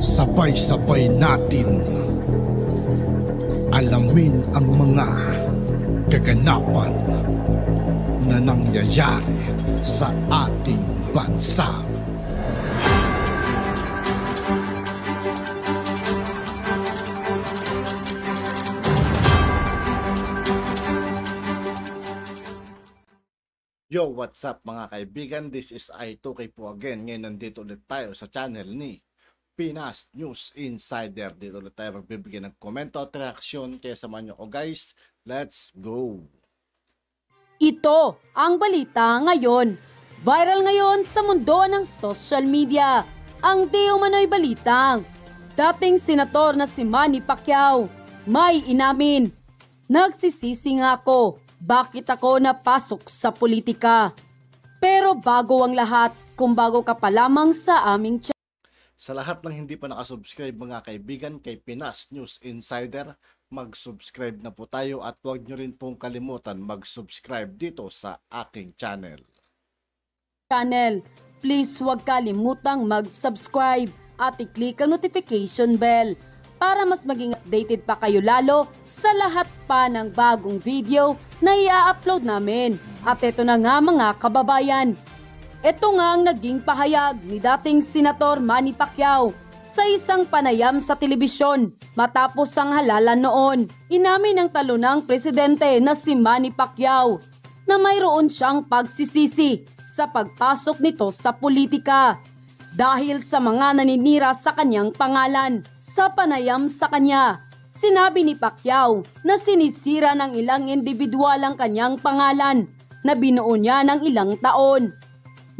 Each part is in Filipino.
Sabay-sabay natin alamin ang mga kaganapan na nangyayari sa ating bansa. Yo, what's up mga kaibigan? This is I2K po again. Ngayon nandito ulit tayo sa channel ni Pinas News Insider. Dito ulit tayo magbibigay ng komento at reaksyon. Kaya samahan nyo ko guys. Let's go! Ito ang balita ngayon. Viral ngayon sa mundo ng social media. Ang di umano'y balitang dating senator na si Manny Pacquiao may inamin, nagsisisi nga ako. Bakit ako napasok sa politika? Pero bago ang lahat, kung bago ka pa lamang sa aming channel. Sa lahat ng hindi pa nakasubscribe mga kaibigan kay Pinas News Insider, mag-subscribe na po tayo at huwag nyo rin pong kalimutan mag-subscribe dito sa aking channel. Please huwag kalimutang mag-subscribe at i-click ang notification bell para mas maging updated pa kayo lalo sa lahat pa ng bagong video na i-upload namin. At ito na nga mga kababayan, ito nga ang naging pahayag ni dating Senator Manny Pacquiao sa isang panayam sa telebisyon matapos ang halalan noon. Inamin ng talunang presidente na si Manny Pacquiao na mayroon siyang pagsisisi sa pagpasok nito sa politika dahil sa mga naninira sa kanyang pangalan. Sa panayam sa kanya, sinabi ni Pacquiao na sinisira ng ilang individual ang kanyang pangalan na binuo niya ng ilang taon.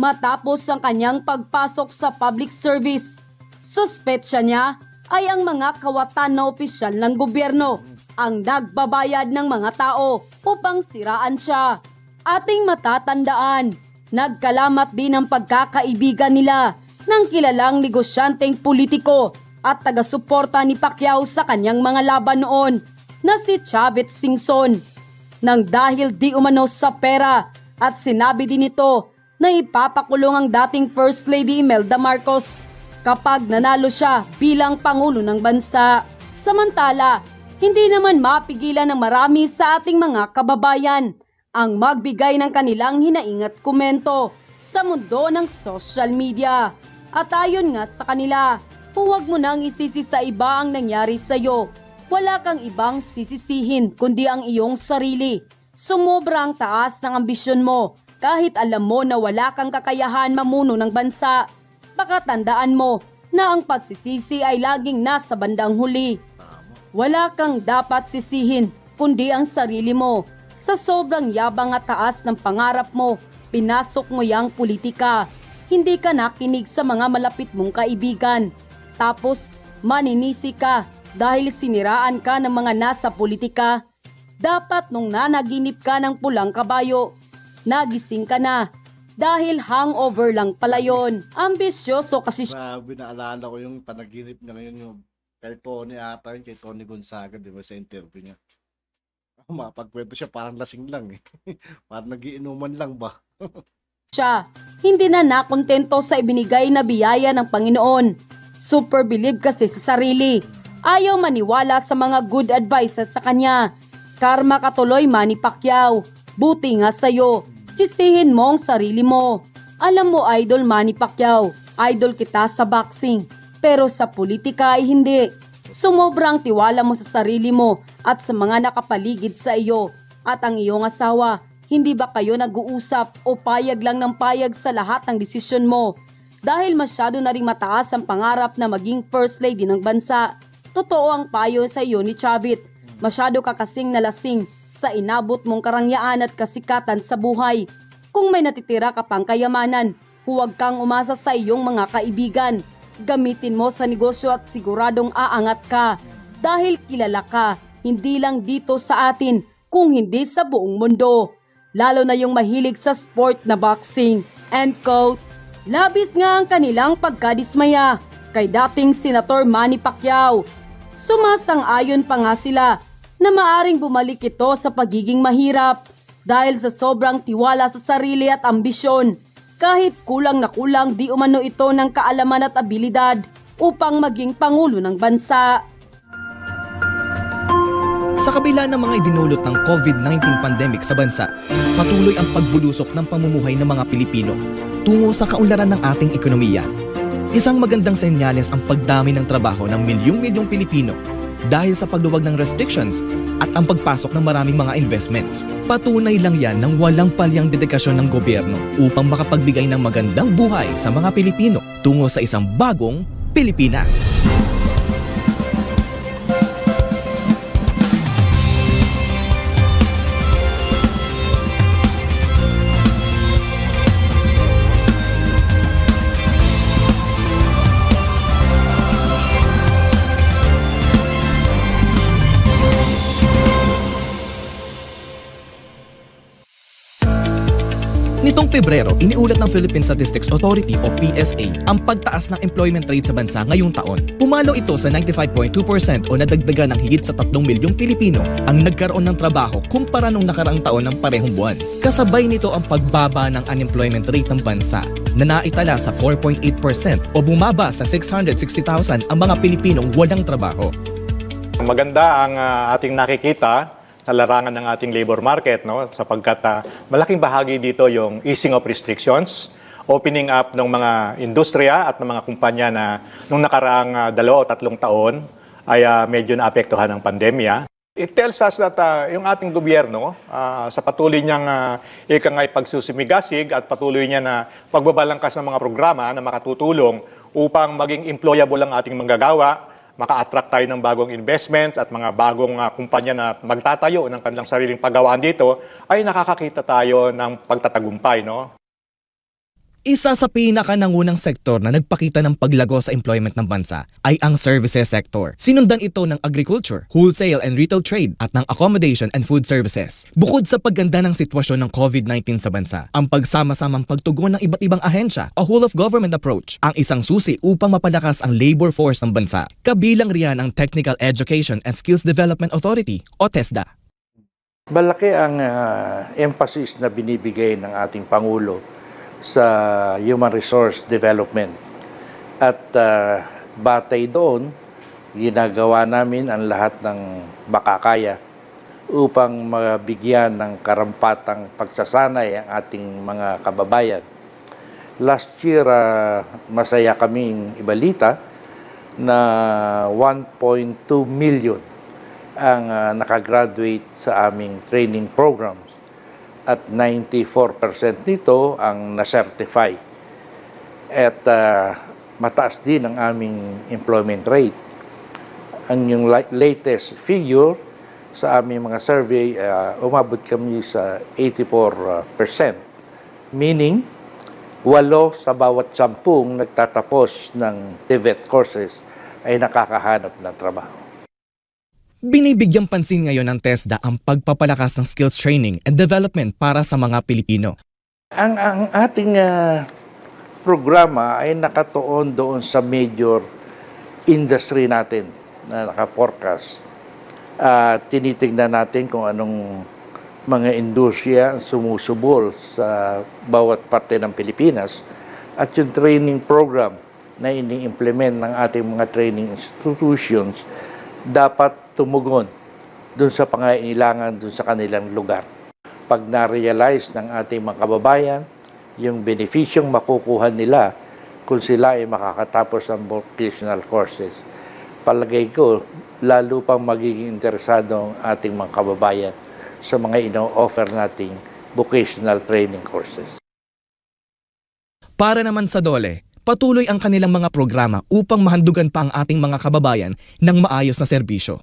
Matapos ang kanyang pagpasok sa public service, suspetsya niya ay ang mga kawatan na opisyal ng gobyerno ang nagbabayad ng mga tao upang siraan siya. Ating matatandaan, nagkalamat din ang pagkakaibigan nila ng kilalang negosyanteng politiko at taga-suporta ni Pacquiao sa kanyang mga laban noon na si Chavit Singson. Nang dahil di umano sa pera at sinabi din ito na ipapakulong ang dating First Lady Imelda Marcos kapag nanalo siya bilang Pangulo ng bansa. Samantala, hindi naman mapigilan ng marami sa ating mga kababayan ang magbigay ng kanilang hinaing at komento sa mundo ng social media. At ayon nga sa kanila, huwag mo nang isisi sa iba ang nangyari sa iyo. Wala kang ibang sisisihin kundi ang iyong sarili. Sumobra ang taas ng ambisyon mo kahit alam mo na wala kang kakayahan mamuno ng bansa. Baka tandaan mo na ang pagsisisi ay laging nasa bandang huli. Wala kang dapat sisihin kundi ang sarili mo. Sa sobrang yabang at taas ng pangarap mo, pinasok mo yang politika. Hindi ka nakinig sa mga malapit mong kaibigan. Tapos, maninisi ka dahil siniraan ka ng mga nasa politika. Dapat nung nanaginip ka ng pulang kabayo, nagising ka na dahil hangover lang pala yun. Ambisyoso kasi siya. Grabe, naalala ko yung panaginip niya ngayon yung kay Tony ata yun, kay Tony Gonzaga, di ba, sa interview niya. Mapagkwento siya parang lasing lang eh. Parang nagiinuman lang ba? Siya, hindi na nakontento sa ibinigay na biyaya ng Panginoon. Super believe kasi sa sarili. Ayaw maniwala sa mga good advices sa kanya. Karma katuloy Manny Pacquiao. Buti nga sa'yo. Sisihin mo ang sarili mo. Alam mo idol Manny Pacquiao, idol kita sa boxing. Pero sa politika ay hindi. Sumobrang tiwala mo sa sarili mo at sa mga nakapaligid sa iyo at ang iyong asawa. Hindi ba kayo nag-uusap o payag lang ng payag sa lahat ng desisyon mo? Dahil masyado na ring mataas ang pangarap na maging First Lady ng bansa. Totoo ang payo sa iyo ni Chavit. Masyado ka kasing nalasing sa inabot mong karangyaan at kasikatan sa buhay. Kung may natitira ka pang kayamanan, huwag kang umasa sa iyong mga kaibigan. Gamitin mo sa negosyo at siguradong aangat ka. Dahil kilala ka, hindi lang dito sa atin, kung hindi sa buong mundo. Lalo na yung mahilig sa sport na boxing. End quote. Labis nga ang kanilang pagkadismaya kay dating Senator Manny Pacquiao. Sumasang-ayon pa nga sila na maaring bumalik ito sa pagiging mahirap dahil sa sobrang tiwala sa sarili at ambisyon. Kahit kulang na kulang di umano ito ng kaalaman at abilidad upang maging Pangulo ng bansa. Sa kabila ng mga idinulot ng COVID-19 pandemic sa bansa, patuloy ang pagbulusok ng pamumuhay ng mga Pilipino tungo sa kaunlaran ng ating ekonomiya. Isang magandang senyales ang pagdami ng trabaho ng milyong-milyong Pilipino dahil sa pagluwag ng restrictions at ang pagpasok ng maraming mga investments. Patunay lang yan ng walang palyang dedikasyon ng gobyerno upang makapagbigay ng magandang buhay sa mga Pilipino tungo sa isang bagong Pilipinas. Nitong Pebrero, iniulat ng Philippine Statistics Authority o PSA ang pagtaas ng employment rate sa bansa ngayong taon. Pumalo ito sa 95.2% o nadagdagan ng higit sa 3 milyong Pilipino ang nagkaroon ng trabaho kumpara nung nakaraang taon ng parehong buwan. Kasabay nito ang pagbaba ng unemployment rate ng bansa na naitala sa 4.8% o bumaba sa 660,000 ang mga Pilipinong walang trabaho. Maganda ang ating nakikita sa larangan ng ating labor market, no? Sapagkat malaking bahagi dito yung easing of restrictions, opening up ng mga industriya at ng mga kumpanya na nung nakaraang 2 o 3 taon ay medyo naapektuhan ng pandemya. It tells us that yung ating gobyerno sa patuloy niyang ikangay pagsusumigasig at patuloy niya na pagbabalangkas ng mga programa na makatutulong upang maging employable ang ating manggagawa, maka-attract tayo ng bagong investments at mga bagong kumpanya na magtatayo ng kanilang sariling paggawaan dito, ay nakakakita tayo ng pagtatagumpay, no? Isa sa pinakanangunang sektor na nagpakita ng paglago sa employment ng bansa ay ang services sector. Sinundan ito ng agriculture, wholesale and retail trade at ng accommodation and food services. Bukod sa pagganda ng sitwasyon ng COVID-19 sa bansa, ang pagsama-samang pagtugon ng iba't ibang ahensya o whole of government approach ang isang susi upang mapalakas ang labor force ng bansa. Kabilang riyan ang Technical Education and Skills Development Authority o TESDA. Malaki ang emphasis na binibigay ng ating Pangulo sa human resource development. At batay doon, ginagawa namin ang lahat ng makakaya upang mabigyan ng karampatang pagsasanay ang ating mga kababayan. Last year, masaya kaming ibalita na 1.2 million ang nakagraduate sa aming training programs. At 94% nito ang na-certify. At mataas din ang aming employment rate. Ang yung latest figure sa aming mga survey, umabot kami sa 84%. Meaning, 8 sa bawat 10 nagtatapos ng TVET courses ay nakakahanap ng trabaho. Binibigyang pansin ngayon ng TESDA ang pagpapalakas ng skills training and development para sa mga Pilipino. Ang ating programa ay nakatuon doon sa major industry natin na naka-forecast. Tinitingnan natin kung anong mga industriya sumusubol sa bawat parte ng Pilipinas at yung training program na ini-implement ng ating mga training institutions dapat tumugon doon sa pangailangan doon sa kanilang lugar. Pag na-realize ng ating mga kababayan, yung beneficyong makukuha nila kung sila ay makakatapos ng vocational courses, palagay ko, lalo pang magiging interesado ang ating mga kababayan sa mga ino-offer nating vocational training courses. Para naman sa DOLE, patuloy ang kanilang mga programa upang mahandugan pa ang ating mga kababayan ng maayos na serbisyo.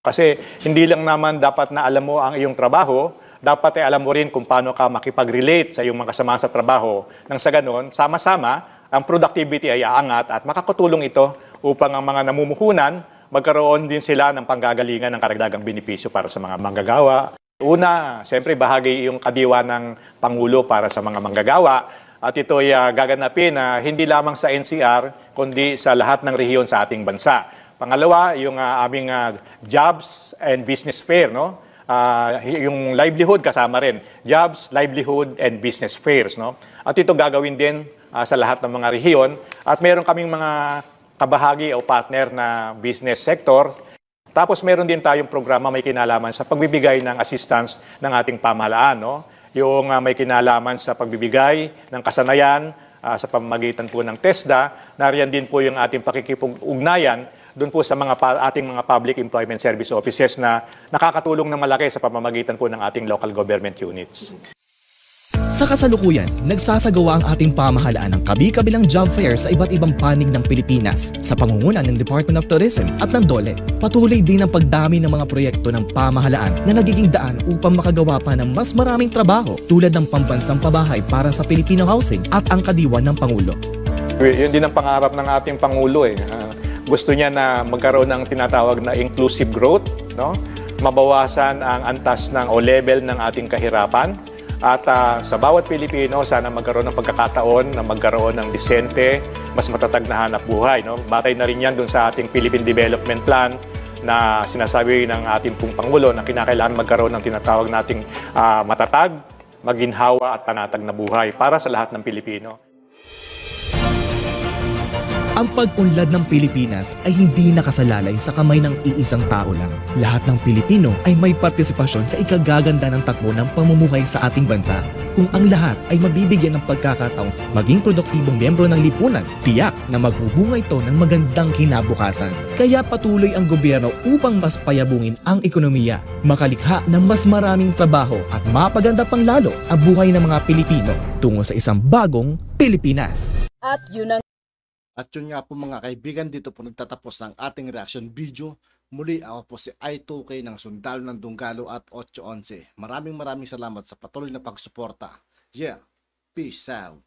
Kasi hindi lang naman dapat na alam mo ang iyong trabaho, dapat ay alam mo rin kung paano ka makipag-relate sa iyong mga kasama sa trabaho. Nang sa ganon, sama-sama, ang productivity ay aangat at makakatulong ito upang ang mga namumuhunan, magkaroon din sila ng panggagalingan ng karagdagang benepisyo para sa mga manggagawa. Una, siyempre bahagi yung kadiwa ng Pangulo para sa mga manggagawa. At ito ay gaganapin hindi lamang sa NCR, kundi sa lahat ng rehiyon sa ating bansa. Pangalawa, yung aming jobs and business fair, no? Yung livelihood kasama rin. Jobs, livelihood, and business fairs, no? At ito gagawin din sa lahat ng mga rehiyon. At meron kaming mga kabahagi o partner na business sector. Tapos meron din tayong programa may kinalaman sa pagbibigay ng assistance ng ating pamahalaan. No? Yung may kinalaman sa pagbibigay ng kasanayan sa pamamagitan po ng TESDA. Nariyan din po yung ating pakikipag-ugnayan doon po sa ating mga public employment service offices na nakakatulong ng malaki sa pamamagitan po ng ating local government units. Sa kasalukuyan, nagsasagawa ang ating pamahalaan ng kabi-kabilang job fair sa iba't ibang panig ng Pilipinas sa pangunguna ng Department of Tourism at ng DOLE. Patuloy din ang pagdami ng mga proyekto ng pamahalaan na nagiging daan upang makagawa pa ng mas maraming trabaho tulad ng pambansang pabahay para sa Filipino housing at ang kadiwa ng Pangulo. Yun din ang pangarap ng ating Pangulo. Gusto niya na magkaroon ng tinatawag na inclusive growth, no? Mabawasan ang antas ng o level ng ating kahirapan. At sa bawat Pilipino, sana magkaroon ng pagkakataon na magkaroon ng disente, mas matatag na hanap buhay. No? Batay na rin yan dun sa ating Philippine Development Plan na sinasabi ng ating pong Pangulo na kinakailangan magkaroon ng tinatawag nating matatag, maginhawa at panatag na buhay para sa lahat ng Pilipino. Ang pag-unlad ng Pilipinas ay hindi nakasalalay sa kamay ng iisang tao lang. Lahat ng Pilipino ay may partisipasyon sa ikagaganda ng takbo ng pamumuhay sa ating bansa. Kung ang lahat ay mabibigyan ng pagkakataong maging produktibong miyembro ng lipunan, tiyak na magbubunga ito ng magandang kinabukasan. Kaya patuloy ang gobyerno upang mas payabungin ang ekonomiya, makalikha ng mas maraming trabaho at mapaganda pang lalo ang buhay ng mga Pilipino tungo sa isang bagong Pilipinas. At yun ang At yun nga po mga kaibigan, dito po nagtatapos ang ating reaction video. Muli ako po si I2K ng Sundalo ng Dunggalo at 811. Maraming salamat sa patuloy na pagsuporta. Yeah, peace out.